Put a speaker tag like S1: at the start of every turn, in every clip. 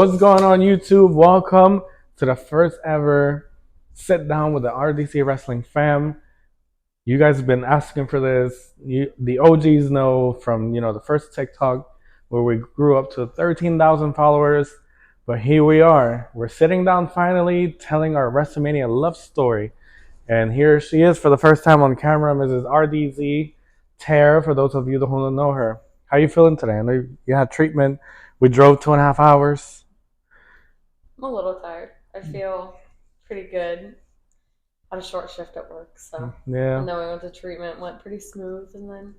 S1: What's going on, YouTube? Welcome to the first ever sit down with the RDC Wrestling fam. You guys have been asking for this. The OGs know from the first TikTok where we grew up to 13,000 followers. But here we are. We're sitting down finally, telling our WrestleMania love story. And here she is for the first time on camera, Mrs. RDZ Tara. For those of you who don't know her, how are you feeling today? I know you had treatment. We drove 2.5 hours.
S2: I'm a little tired. I feel pretty good. Had a short shift at work, so
S1: Yeah.
S2: and then we went to treatment, went pretty smooth, and then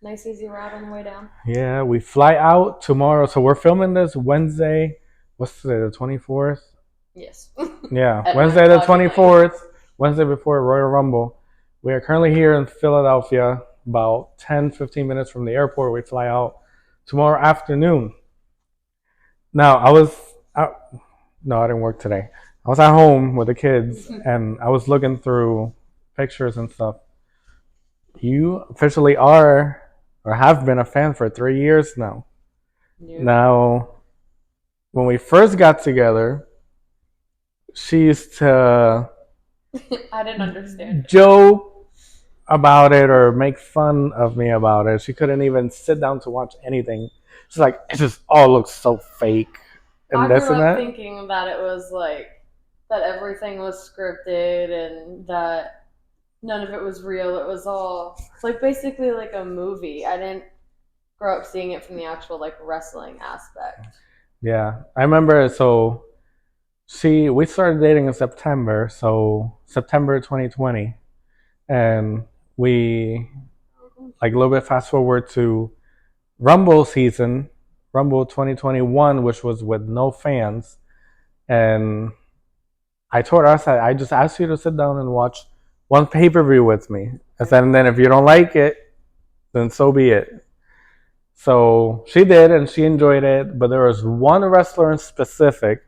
S2: nice easy ride on the way down.
S1: Yeah, we fly out tomorrow. So we're filming this Wednesday. What's today, the 24th?
S2: Yes.
S1: Yeah,
S2: At nine
S1: Wednesday the
S2: o'clock at night.
S1: 24th, Wednesday before Royal Rumble. We are currently here in Philadelphia, about 10-15 minutes from the airport. We fly out tomorrow afternoon. Now, no, I didn't work today. I was at home with the kids and I was looking through pictures and stuff. You officially are or have been a fan for 3 years now.
S2: Yeah.
S1: Now, when we first got together, she used to
S2: I didn't understand.
S1: joke about it or make fun of me about it. She couldn't even sit down to watch anything. She's like, it just all looks so fake and
S2: I
S1: this
S2: grew
S1: and
S2: up
S1: that.
S2: thinking that it was like that everything was scripted and that none of it was real. It was all like basically like a movie. I didn't grow up seeing it from the actual like wrestling aspect.
S1: Yeah, I remember. So we started dating in September, so September 2020, and we like a little bit fast forward to Rumble season, Rumble 2021, which was with no fans, and I told her, I said, I just asked you to sit down and watch one pay per view with me. I said, and then if you don't like it, then so be it. So she did, and she enjoyed it. But there was one wrestler in specific,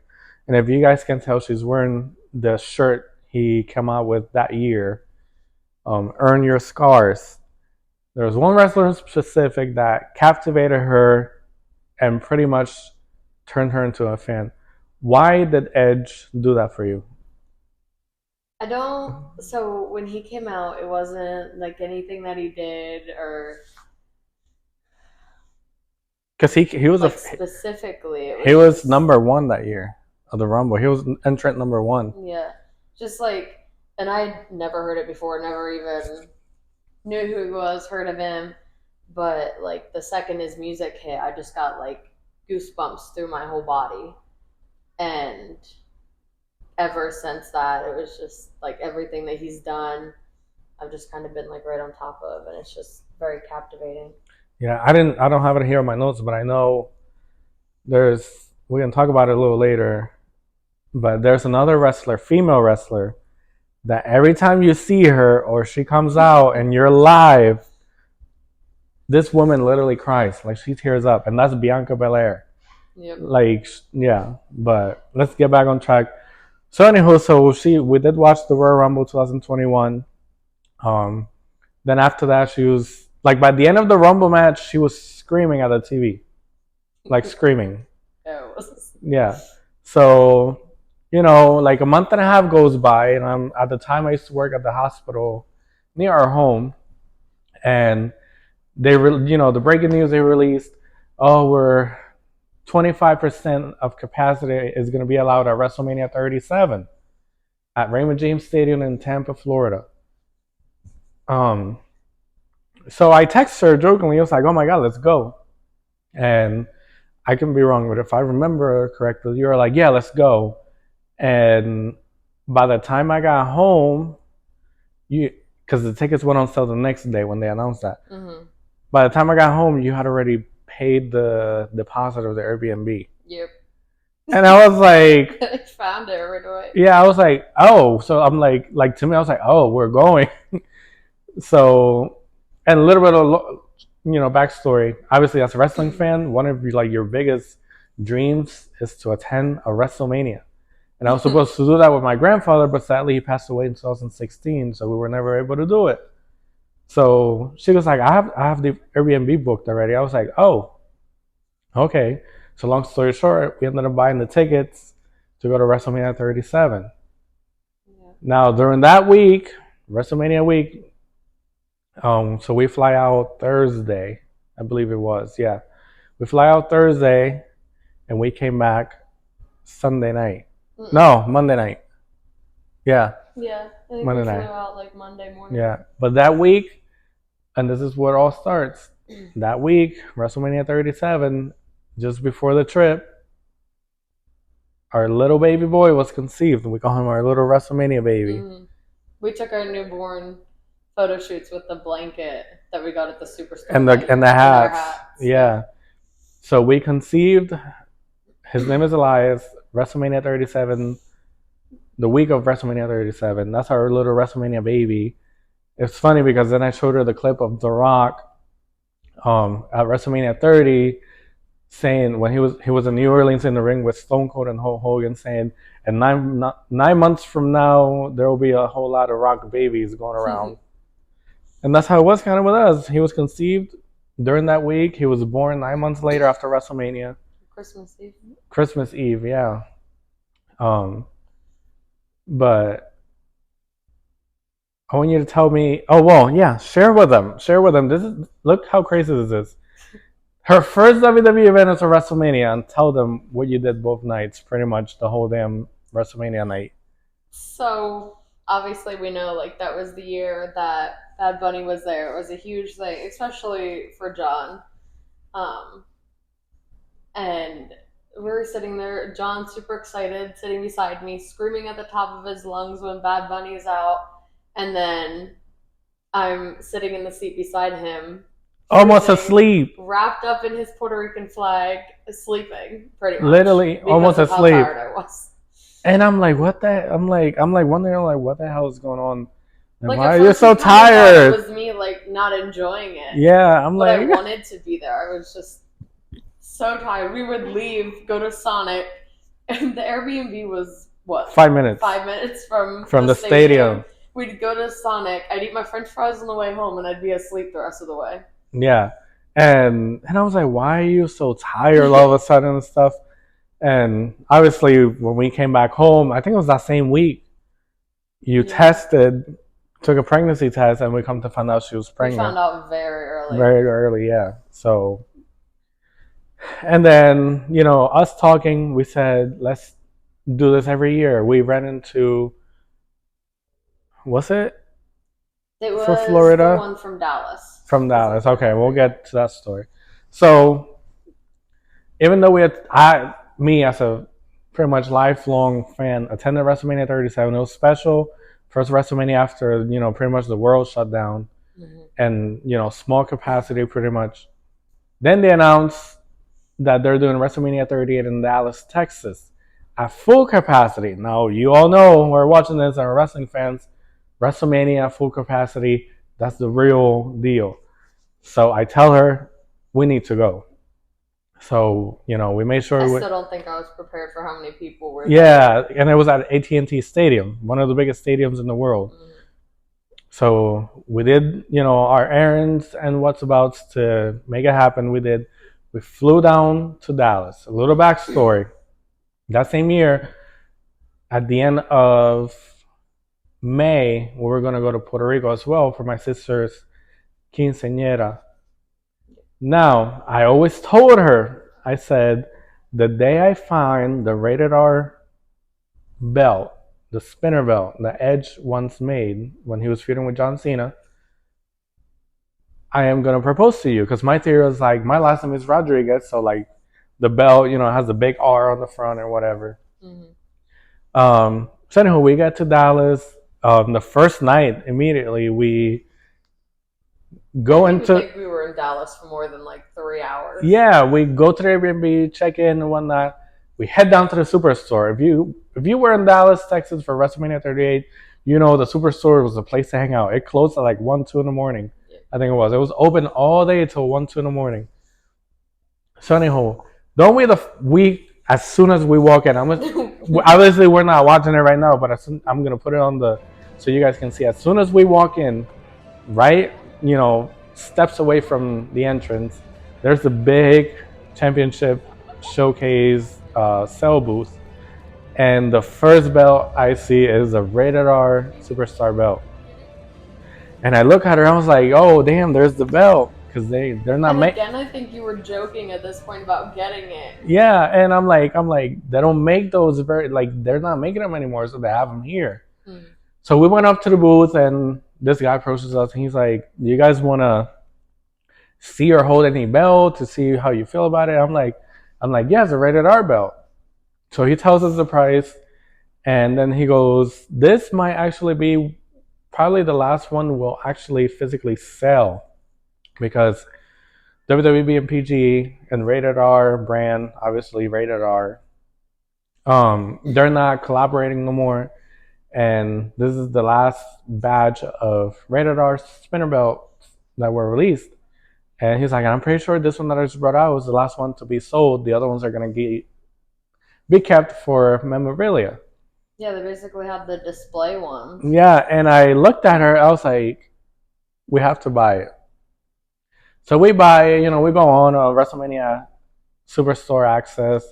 S1: and if you guys can tell, she's wearing the shirt he came out with that year, "Earn Your Scars." There was one wrestler in specific that captivated her and pretty much turned her into a fan. Why did Edge do that for you?
S2: I don't. So when he came out, it wasn't like anything that he did or
S1: Because he was
S2: like specifically. It
S1: he
S2: was
S1: was
S2: just
S1: number one that year of the Rumble. He was entrant number one.
S2: yeah, just like, and I never heard it before. Never even knew who he was. Heard of him, but like the second his music hit, I just got like goosebumps through my whole body, and ever since that, it was just like everything that he's done. I've just kind of been like right on top of, and it's just very captivating.
S1: Yeah, I don't have it here in my notes, but I know we can talk about it a little later. But there's another wrestler, female wrestler, that every time you see her or she comes out and you're live, this woman literally cries, like she tears up, and that's Bianca Belair.
S2: Yep.
S1: Like, yeah, but let's get back on track. So anywho, we did watch the Royal Rumble 2021. Um, then after that, she was like, by the end of the Rumble match, she was screaming at the TV, like screaming. Yeah. So, like a month and a half goes by, and at the time I used to work at the hospital near our home, and the breaking news they released, oh, we're 25% of capacity is going to be allowed at WrestleMania 37 at Raymond James Stadium in Tampa, Florida. So I texted her jokingly. I was like, "Oh my god, let's go!" And I can be wrong, but if I remember correctly, you were like, "Yeah, let's go." And by the time I got home, because the tickets went on sale the next day when they announced that.
S2: Mm-hmm.
S1: By the time I got home, you had already paid the deposit of the Airbnb.
S2: Yep.
S1: And I was like,
S2: I found it right away.
S1: yeah, I was like, oh, so I'm like to me, I was like, oh, we're going. So, and a little bit of backstory. Obviously, as a wrestling fan, one of your biggest dreams is to attend a WrestleMania. And I was supposed to do that with my grandfather, but sadly he passed away in 2016, so we were never able to do it. So she was like, I have the Airbnb booked already. I was like, oh, okay. So long story short, we ended up buying the tickets to go to WrestleMania 37.
S2: Yeah.
S1: Now during that week, WrestleMania week, so we fly out Thursday, I believe it was. Yeah, we fly out Thursday, and we came back Sunday night.
S2: Mm-mm.
S1: No, Monday night. Yeah,
S2: Yeah, I think we
S1: Monday
S2: flew
S1: night.
S2: out like Monday morning.
S1: Yeah, but that week, and this is where it all starts. That week, WrestleMania 37, just before the trip, our little baby boy was conceived. We call him our little WrestleMania baby.
S2: Mm-hmm. We took our newborn photo shoots with the blanket that we got at the superstore
S1: And the hats.
S2: hats.
S1: Yeah. So we conceived. His name is Elias. WrestleMania 37. The week of WrestleMania 37. That's our little WrestleMania baby. It's funny because then I showed her the clip of The Rock at WrestleMania 30 saying when he was in New Orleans in the ring with Stone Cold and Hulk Hogan saying, and 9 months from now there will be a whole lot of Rock babies going around. And that's how it was kind of with us. He was conceived during that week. He was born 9 months later after WrestleMania.
S2: Christmas Eve.
S1: Christmas Eve, yeah. But I want you to tell me. Oh well, yeah. Share with them. Share with them. This is look how crazy this is. Her first WWE event is a WrestleMania, and tell them what you did both nights. Pretty much the whole damn WrestleMania night.
S2: So obviously we know like that was the year that Bad Bunny was there. It was a huge thing, especially for John. Um, and we were sitting there, John super excited, sitting beside me, screaming at the top of his lungs when Bad Bunny's out. And then I'm sitting in the seat beside him,
S1: Almost asleep.
S2: wrapped up in his Puerto Rican flag, sleeping pretty much.
S1: Literally almost
S2: Because of
S1: asleep.
S2: how tired I was.
S1: And I'm like, what the? I'm like wondering, like, what the hell is going on? And
S2: Like,
S1: why
S2: at
S1: are you
S2: first
S1: so
S2: you kinda thought
S1: tired?
S2: It was me like not enjoying it.
S1: Yeah, I'm
S2: But I
S1: like,
S2: wanted to be there. I was just so tired. We would leave, go to Sonic, and the Airbnb was what?
S1: 5 minutes
S2: 5 minutes from
S1: the stadium.
S2: We'd go to Sonic. I'd eat my French fries on the way home, and I'd be asleep the rest of the way.
S1: Yeah, and I was like, why are you so tired all of a sudden and stuff? And obviously, when we came back home, I think it was that same week, you tested, took a pregnancy test, and we come to find out she was pregnant.
S2: We found out very early.
S1: Very early, yeah. So, and then, you know, us talking, we said, let's do this every year. We ran into, what's it?
S2: It was
S1: for Florida?
S2: the one from Dallas.
S1: From Dallas. Okay, we'll get to that story. So, even though me as a pretty much lifelong fan, attended WrestleMania 37. It was special. First WrestleMania after, you know, pretty much the world shut down. Mm-hmm. And, you know, small capacity pretty much. Then they announced that they're doing WrestleMania 38 in Dallas, Texas at full capacity. Now, you all know who are watching this and are wrestling fans, WrestleMania full capacity, that's the real deal. So I tell her, we need to go. So, you know, we made sure.
S2: I still don't think I was prepared for how many people were there.
S1: Yeah, and it was at AT&T Stadium, one of the biggest stadiums in the world. Mm-hmm. So we did, you know, our errands and what's abouts to make it happen. We flew down to Dallas. A little backstory. That same year, at the end of May, we were going to go to Puerto Rico as well for my sister's quinceañera. Now, I always told her, I said, the day I find the rated R belt, the spinner belt that Edge once made when he was feuding with John Cena, I am going to propose to you. Because my theory was like, my last name is Rodriguez, so like the belt, you know, has a big R on the front or whatever. Mm-hmm. So anyhow, we got to Dallas. The first night, immediately, we go into.
S2: I think we were in Dallas for more than like 3 hours.
S1: Yeah, we go to the Airbnb, check in and whatnot. We head down to the Superstore. If you were in Dallas, Texas for WrestleMania 38, you know the Superstore was the place to hang out. It closed at like 1, 2 in the morning. Yeah. I think it was. It was open all day till 1, 2 in the morning. So anyhow, don't wait as soon as we walk in. Obviously we're not watching it right now, but I'm gonna put it on so you guys can see. As soon as we walk in, right, you know, steps away from the entrance, there's a big championship showcase sell booth, and the first belt I see is a rated R superstar belt. And I look at her, I was like, "Oh, damn! There's the belt." Because they're not
S2: And
S1: making.
S2: again, I think you were joking at this point about getting it.
S1: Yeah, and I'm like, they don't make those very like they're not making them anymore, so they have them here.
S2: Mm.
S1: So we went up to the booth, and this guy approaches us, and he's like, "Do you guys want to see or hold any belt to see how you feel about it?" I'm like, "Yeah, it's a rated R belt." So he tells us the price, and then he goes, "This might actually be probably the last one we'll actually physically sell because WWE and PG and rated R brand, obviously rated R, they're not collaborating no more, and this is the last batch of rated R spinner belts that were released." And he's like, "I'm pretty sure this one that I just brought out was the last one to be sold. The other ones are gonna be kept for memorabilia."
S2: Yeah, they basically had the display ones.
S1: Yeah, and I looked at her. I was like, "We have to buy it." So we buy it. We go on WrestleMania Superstore access.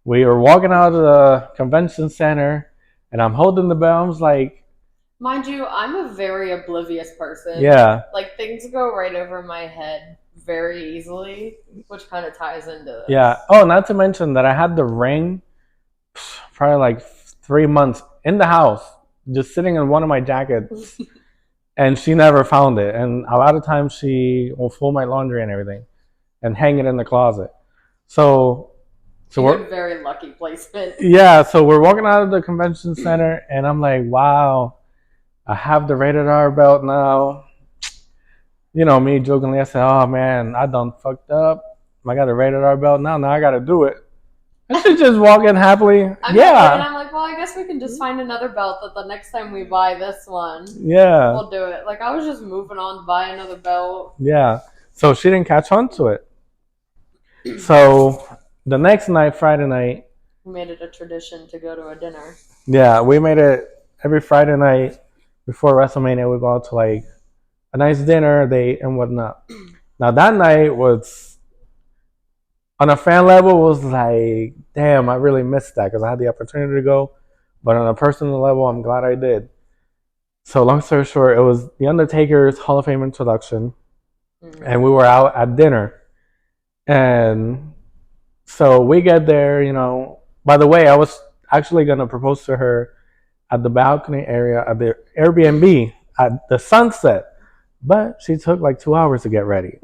S1: We were walking out of the convention center, and I'm holding the bell. I was like,
S2: Mind you, I'm a very oblivious person.
S1: "Yeah,
S2: Like, things go right over my head very easily, which kind of ties into this.
S1: yeah." Oh, not to mention that I had the ring probably like 3 months in the house, just sitting in one of my jackets, and she never found it. And a lot of times she will fold my laundry and everything, and hang it in the closet. So,
S2: So
S1: we're
S2: very lucky placement.
S1: yeah. So we're walking out of the convention center, and I'm like, "Wow, I have the rated R belt now." Me jokingly, I said, "Oh man, I done fucked up. I got a rated R belt now. Now I got to do it." And she's just walking happily.
S2: And
S1: Yeah,
S2: I'm like, well, I guess we can just find another belt that the next time we buy this one,
S1: yeah,
S2: we'll do it. Like, I was just moving on to buy another belt.
S1: yeah. So she didn't catch on to it. So the next night, Friday night,
S2: We made it a tradition to go to a dinner.
S1: yeah, we made it every Friday night before WrestleMania. We go out to like a nice dinner date and whatnot. Now that night was on a fan level was like, damn, I really missed that because I had the opportunity to go, but on a personal level, I'm glad I did. So long story short, it was the Undertaker's Hall of Fame introduction, and we were out at dinner, and so we get there. By the way, I was actually gonna propose to her at the balcony area at the Airbnb at the sunset, but she took like 2 hours to get ready.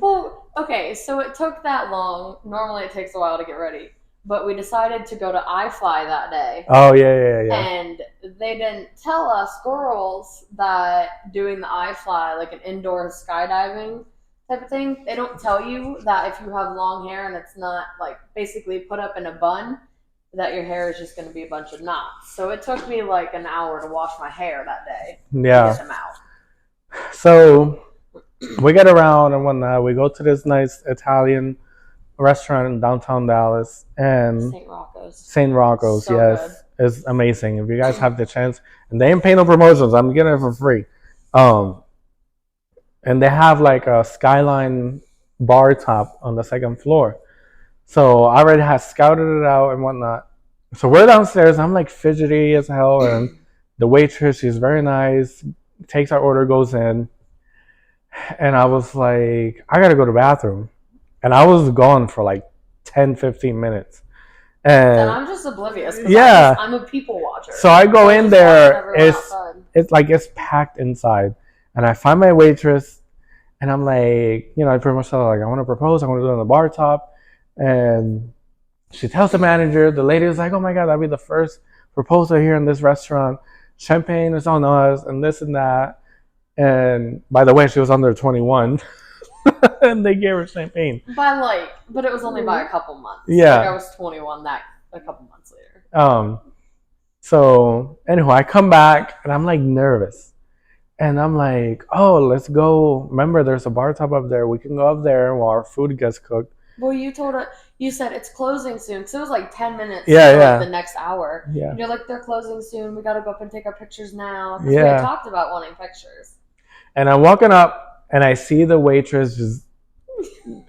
S2: Well, okay, so it took that long. Normally it takes a while to get ready. But we decided to go to iFly that day.
S1: Oh yeah.
S2: And they didn't tell us girls that doing the iFly, like an indoor skydiving type of thing, they don't tell you that if you have long hair and it's not like basically put up in a bun, that your hair is just going to be a bunch of knots. So it took me like an hour to wash my hair that day to get them out.
S1: So we get around and whatnot. We go to this nice Italian restaurant in downtown Dallas, and St. Rocco's,
S2: So
S1: yes, is amazing. If you guys have the chance, and they ain't paying no promotions, I'm getting it for free. And they have like a skyline bar top on the second floor. So I already had scouted it out and whatnot. So we're downstairs. I'm like fidgety as hell, and the waitress, she's very nice, takes our order, goes in, and I was like, I gotta go to the bathroom. And I was gone for like 10, 15 minutes. And
S2: I'm just oblivious.
S1: Yeah.
S2: I'm a people watcher.
S1: So I go in there, it's like it's packed inside. And I find my waitress, and I'm like, I pretty much tell her, like, I want to propose, I want to do it on the bar top. And she tells the manager, the lady was like, oh my God, that'll be the first proposal here in this restaurant. Champagne is on us, and this and that. And by the way, she was under 21. And they gave her champagne.
S2: But it was only by a couple months.
S1: Yeah.
S2: Like I was 21 a couple months later.
S1: So anyhow, I come back and I'm like nervous. And I'm like, oh, let's go. Remember, there's a bar top up there. We can go up there while our food gets cooked.
S2: Well, you said it's closing soon. Because it was like 10 minutes
S1: like
S2: the next hour.
S1: Yeah.
S2: And you're like, they're closing soon. We got to go up and take our pictures now. Because we had talked about wanting pictures.
S1: And I'm walking up, and I see the waitress just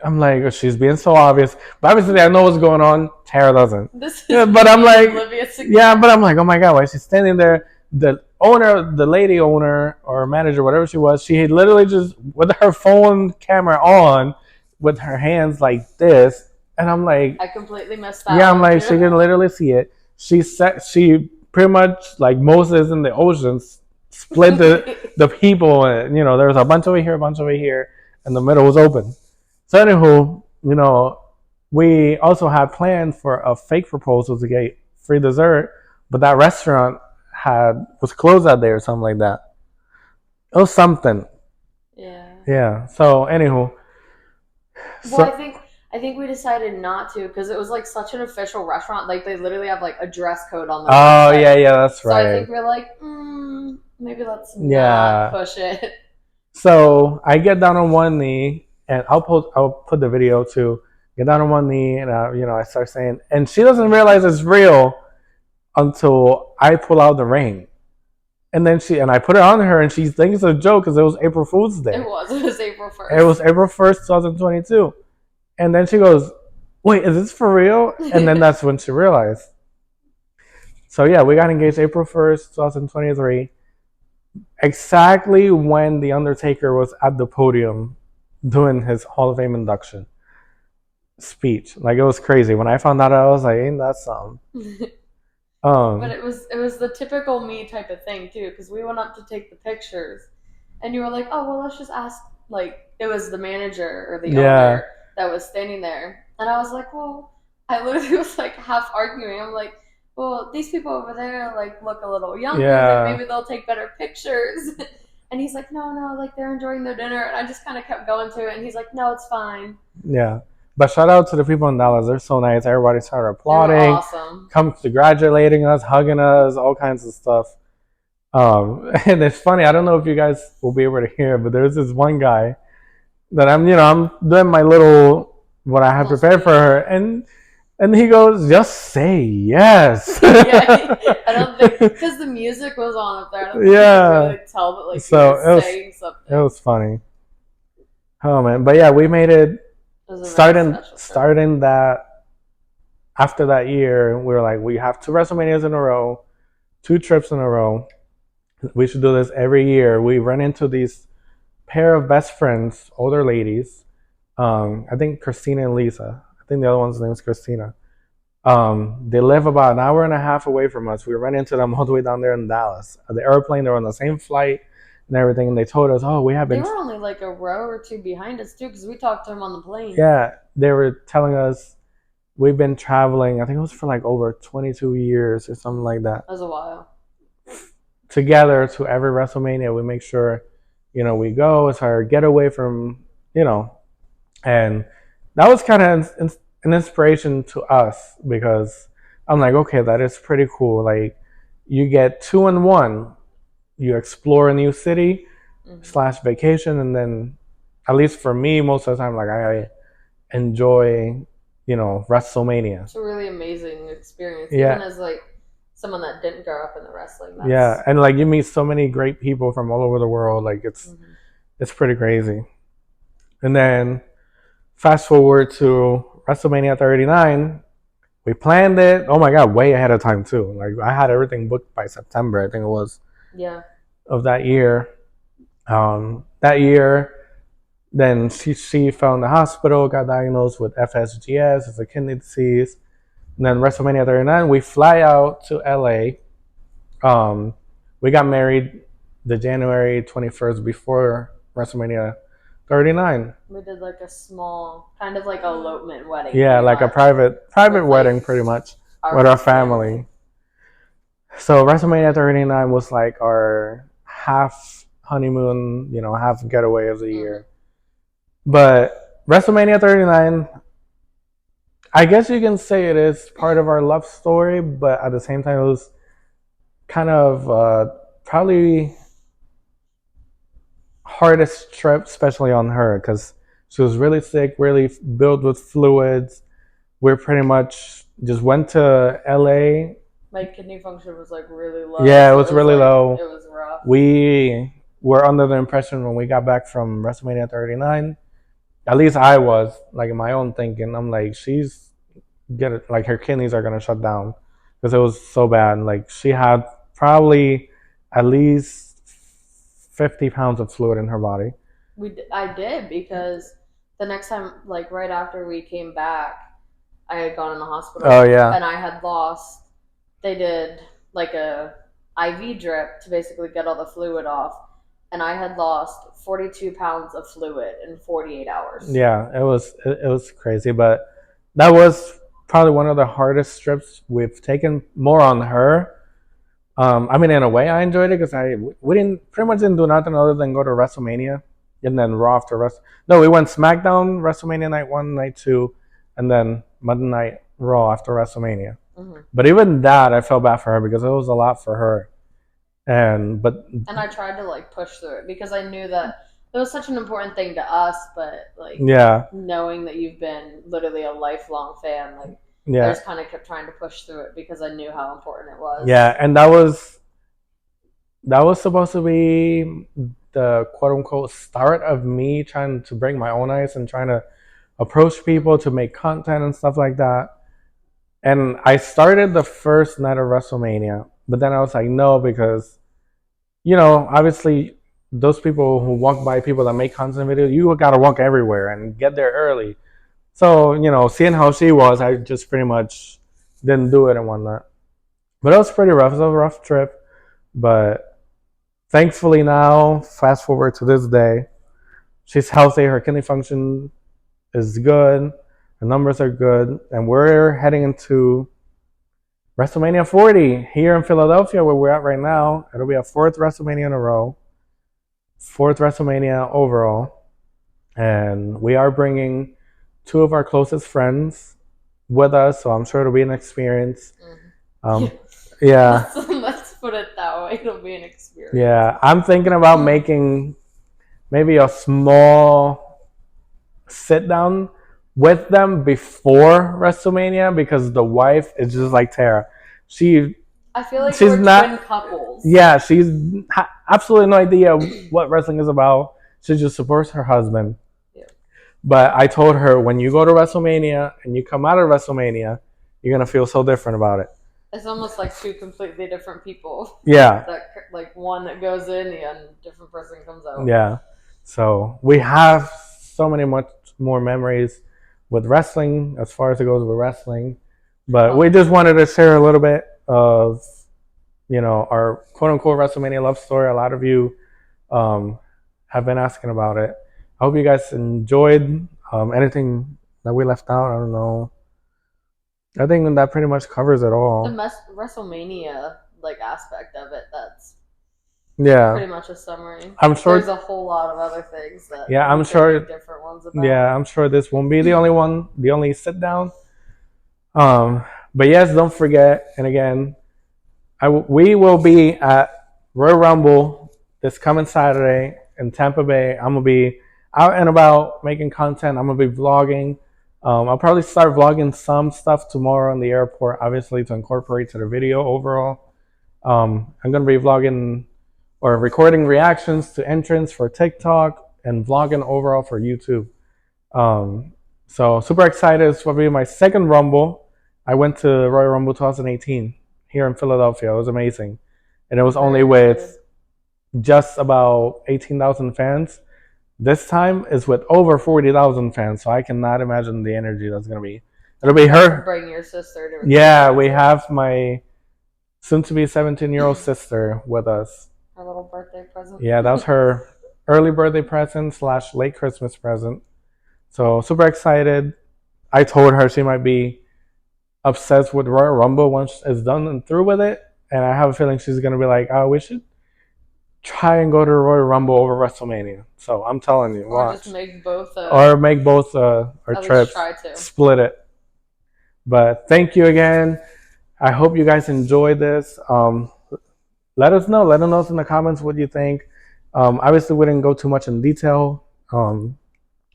S1: I'm like, oh, she's being so obvious. But obviously, I know what's going on. Tara doesn't.
S2: This
S1: Yeah,
S2: is
S1: but I'm
S2: me
S1: like,
S2: oblivious again.
S1: yeah, but I'm like, oh my god, why is she standing there? The owner, the lady owner or manager, whatever she was, she had literally just with her phone camera on, with her hands like this, and I'm like,
S2: I completely missed that
S1: yeah, I'm
S2: one
S1: like, she
S2: too.
S1: can literally see it. She pretty much like Moses in the oceans split the people, and there was a bunch over here, a bunch over here, and the middle was open. So anywho, we also had planned for a fake proposal to get free dessert, but that restaurant was closed that day or something like that. It was something.
S2: Yeah.
S1: Yeah. So anywho,
S2: Well, I
S1: so
S2: think I think we decided not to because it was like such an official restaurant. Like they literally have like a dress code on their
S1: oh
S2: website.
S1: yeah, that's
S2: So I
S1: right.
S2: think we're like, maybe let's not
S1: Yeah.
S2: push it.
S1: So I get down on one knee, and I'll put the video too. Get down on one knee, and I start saying, and she doesn't realize it's real until I pull out the ring. And then I put it on her, and she thinks it's a joke because it was April Fool's Day.
S2: It was April
S1: It
S2: 1st.
S1: was April 1st, 2022. And then she goes, "Wait, is this for real?" And then that's when she realized. So yeah, we got engaged April 1st, 2023, exactly when the Undertaker was at the podium doing his Hall of Fame induction speech. Like it was crazy. When I found out, I was like, "Ain't that something?"
S2: But
S1: Um,
S2: it was the typical me type of thing too, because we went up to take the pictures, and you were like, "Oh well, let's just ask." Like it was the manager or the
S1: yeah,
S2: owner that was standing there, and I was like, "Well," I literally was like half arguing. I'm like, "Well, these people over there like look a little younger. That
S1: yeah,
S2: maybe they'll take better pictures." And he's like, "No, no, like they're enjoying their dinner." And I just kind of kept going to it, and he's like, "No, it's fine."
S1: yeah. But shout out to the people in Dallas. They're so nice. Everybody started
S2: They were
S1: applauding,
S2: awesome.
S1: come congratulating us, hugging us, all kinds of stuff. And it's funny. I don't know if you guys will be able to hear, but there's this one guy that I'm doing my little what I have
S2: Little
S1: prepared for
S2: speech.
S1: her, and he goes, "Just say yes."
S2: Yeah, I don't think because the music was on up there. I don't think you could
S1: Yeah.
S2: really tell that like you
S1: So
S2: were
S1: it was
S2: saying
S1: it
S2: something.
S1: was funny. Oh man, but yeah, we made it.
S2: It was a very
S1: Starting
S2: special trip.
S1: starting that after that year, we were like, we have two WrestleManias in a row, two trips in a row. We should do this every year. We run into these pair of best friends, older ladies. I think Christina and Lisa. I think the other one's name is Christina. They live about an hour and a half away from us. We ran into them all the way down there in Dallas. The airplane, they were on the same flight and everything. And they told us, oh, we have
S2: They
S1: been,
S2: were only like a row or two behind us too, because we talked to them on the plane.
S1: yeah, they were telling us we've been traveling, I think it was for like over 22 years or something like that,
S2: That was a while.
S1: together to every WrestleMania. We make sure, we go. It's our getaway from, you know, and that was kind of an inspiration to us because I'm like, okay, that is pretty cool. Like, you get two in one. You explore a new city
S2: Mm-hmm.
S1: slash vacation, and then, at least for me, most of the time, like I enjoy, WrestleMania.
S2: It's a really amazing experience, even
S1: Yeah,
S2: as like someone that didn't grow up in the wrestling.
S1: yeah,
S2: That's
S1: and like you meet so many great people from all over the world. Like
S2: mm-hmm.
S1: it's pretty crazy. And then fast forward to WrestleMania 39. We planned it. Oh my god, way ahead of time too. Like I had everything booked by September. I think it was
S2: Yeah.
S1: of that year. That year, then she fell in the hospital, got diagnosed with FSGS, it's a kidney disease. And then WrestleMania 39, we fly out to LA. We got married the January 21st before WrestleMania 39.
S2: We did like a small, kind of like elopement wedding,
S1: Yeah,
S2: pretty
S1: like a
S2: much,
S1: private
S2: with like
S1: wedding pretty much with
S2: our
S1: our
S2: family.
S1: family. So WrestleMania 39 was like our half honeymoon, half getaway of the
S2: Mm-hmm.
S1: year. But WrestleMania 39, I guess you can say it is part of our love story, but at the same time, it was kind of probably hardest trip, especially on her, because she was really sick, really built with fluids. We pretty much just went to LA.
S2: My kidney function was like really low,
S1: Yeah, it
S2: so
S1: was
S2: it was
S1: really
S2: like
S1: low.
S2: it was rough.
S1: We were under the impression when we got back from WrestleMania 39, At least I was like in my own thinking. I'm like, she's get it, like her kidneys are gonna shut down because it was so bad. Like she had probably at least 50 pounds of fluid in her body.
S2: I did because the next time, like right after we came back, I had gone in the hospital
S1: Oh yeah,
S2: and I had lost. They did like a IV drip to basically get all the fluid off, and I had lost 42 pounds of fluid in 48 hours.
S1: yeah. It was crazy, but that was probably one of the hardest strips we've taken. More on her. I mean, in a way, I enjoyed it because we didn't pretty much didn't do nothing other than go to WrestleMania and then Raw after Wrestle. No, we went SmackDown, WrestleMania night one, night two, and then Monday night Raw after WrestleMania.
S2: Mm-hmm.
S1: But even that, I felt bad for her because it was a lot for her. And
S2: I tried to like push through it because I knew that it was such an important thing to us, but like
S1: yeah,
S2: knowing that you've been literally a lifelong fan, like I
S1: yeah,
S2: just kind of kept trying to push through it because I knew how important it was.
S1: yeah, and that was supposed to be the quote unquote start of me trying to break my own ice and trying to approach people to make content and stuff like that. And I started the first night of WrestleMania, but then I was like, no, because obviously those people who walk by people that make content videos, you gotta walk everywhere and get there early. So seeing how she was, I just pretty much didn't do it and whatnot. But it was pretty rough. It was a rough trip, but thankfully now, fast forward to this day, she's healthy. Her kidney function is good. The numbers are good, and we're heading into WrestleMania 40 here in Philadelphia, where we're at right now. It'll be a fourth WrestleMania in a row, fourth WrestleMania overall, and we are bringing two of our closest friends with us, so I'm sure it'll be an experience. Yeah,
S2: Let's put it that way. It'll be an experience.
S1: yeah. I'm thinking about making maybe a small sit down with them before WrestleMania because the wife is just like Tara.
S2: I feel like
S1: she's
S2: we're
S1: not
S2: twin couples.
S1: Yeah, she's absolutely no idea what wrestling is about. She just supports her husband.
S2: Yeah.
S1: But I told her when you go to WrestleMania and you come out of WrestleMania, you're gonna feel so different about it.
S2: It's almost like two completely different people.
S1: Yeah.
S2: That like one that goes in and different person comes out.
S1: Yeah. So we have so many much more memories with wrestling as far as it goes with wrestling. But we just wanted to share a little bit of our quote unquote WrestleMania love story. A lot of you have been asking about it. I hope you guys enjoyed anything that we left out. I don't know. I think that pretty much covers it all.
S2: The WrestleMania like aspect of it, that's pretty much a summary.
S1: I'm sure
S2: there's a whole lot of other things that
S1: I'm sure
S2: different ones about.
S1: Yeah, I'm sure this won't be the only sit down. But yes, don't forget, and again, we will be at Royal Rumble this coming Saturday in Tampa Bay. I'm gonna be out and about making content. I'm gonna be vlogging. I'll probably start vlogging some stuff tomorrow in the airport, obviously to incorporate to the video overall. I'm gonna be vlogging or recording reactions to entrants for TikTok and vlogging overall for YouTube. So super excited. It's going to be my second Rumble. I went to Royal Rumble 2018 here in Philadelphia. It was amazing. And it was only with just about 18,000 fans. This time is with over 40,000 fans. So I cannot imagine the energy that's going to be. It'll be her.
S2: Bring your sister to.
S1: Yeah, we have my soon-to-be 17-year-old sister with us.
S2: Her little birthday present.
S1: Yeah, that was her early birthday present / late Christmas present. So super excited. I told her she might be obsessed with Royal Rumble once it's done and through with it. And I have a feeling she's going to be like, oh, we should try and go to Royal Rumble over WrestleMania. So I'm telling you,
S2: or
S1: watch.
S2: Just make both.
S1: Or make both our trips.
S2: Try to.
S1: Split it. But thank you again. I hope you guys enjoyed this. Let us know. Let us know in the comments what you think. Obviously, we didn't go too much in detail.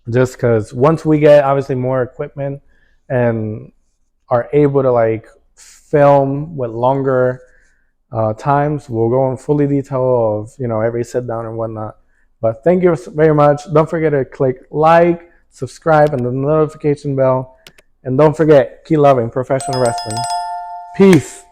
S1: Just because once we get obviously more equipment and are able to like film with longer times, we'll go in fully detail of every sit down and whatnot. But thank you very much. Don't forget to click like, subscribe, and the notification bell. And don't forget, keep loving professional wrestling. Peace.